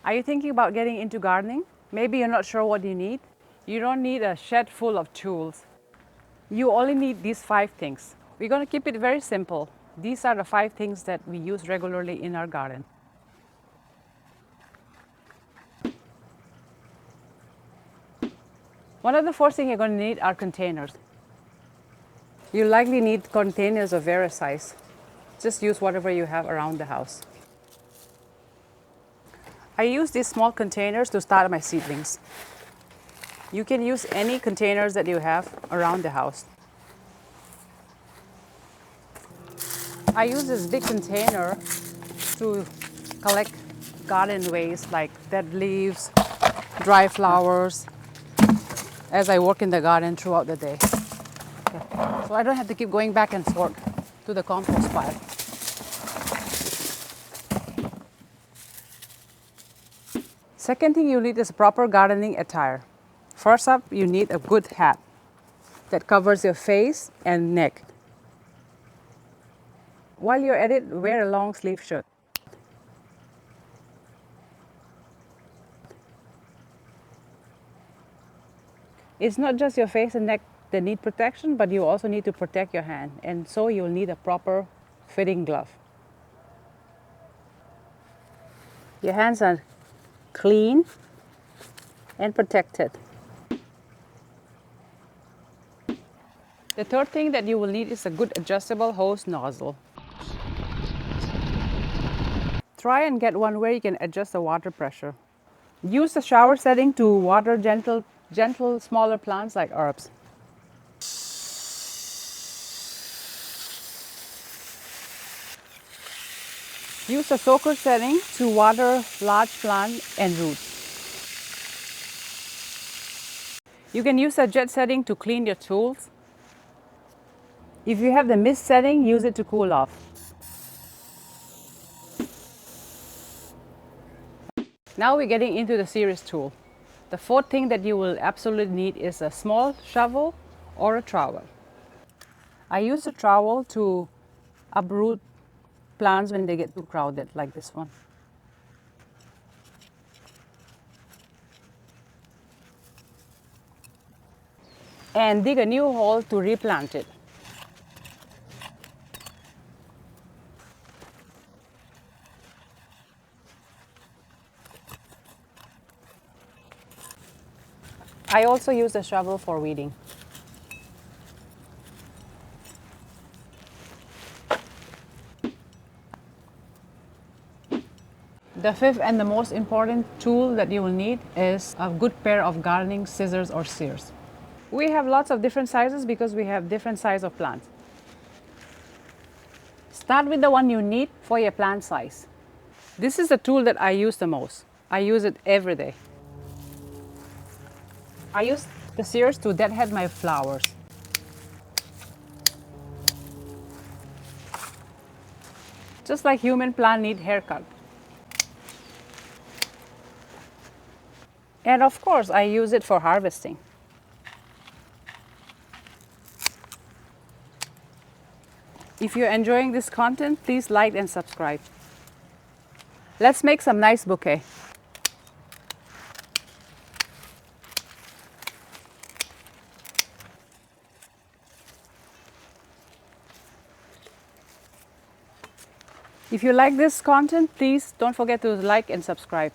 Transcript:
Are you thinking about getting into gardening? Maybe you're not sure what you need. You don't need a shed full of tools. You only need these 5 things. We're going to keep it very simple. These are the 5 things that we use regularly in our garden. One of the first things you're going to need are containers. You likely need containers of various size. Just use whatever you have around the house. I use these small containers to start my seedlings. You can use any containers that you have around the house. I use this big container to collect garden waste like dead leaves, dry flowers, as I work in the garden throughout the day. Okay. So I don't have to keep going back and forth to the compost pile. Second thing you need is proper gardening attire. First up, you need a good hat that covers your face and neck. While you're at it, wear a long sleeve shirt. It's not just your face and neck that need protection, but you also need to protect your hand, and so you'll need a proper fitting glove. Your hands are clean and protected. The third thing that you will need is a good adjustable hose nozzle. Try and get one where you can adjust the water pressure. Use the shower setting to water gentle smaller plants like herbs. Use the soaker setting to water large plants and roots. You can use the jet setting to clean your tools. If you have the mist setting, use it to cool off. Now we're getting into the serious tool. The fourth thing that you will absolutely need is a small shovel or a trowel. I use a trowel to uproot plants when they get too crowded, like this one. And dig a new hole to replant it. I also use a shovel for weeding. The fifth and the most important tool that you will need is a good pair of gardening scissors or shears. We have lots of different sizes because we have different size of plants. Start with the one you need for your plant size. This is the tool that I use the most. I use it every day. I use the shears to deadhead my flowers. Just like human plant need haircut. And of course, I use it for harvesting. If you're enjoying this content, please like and subscribe. Let's make some nice bouquet. If you like this content, please don't forget to like and subscribe.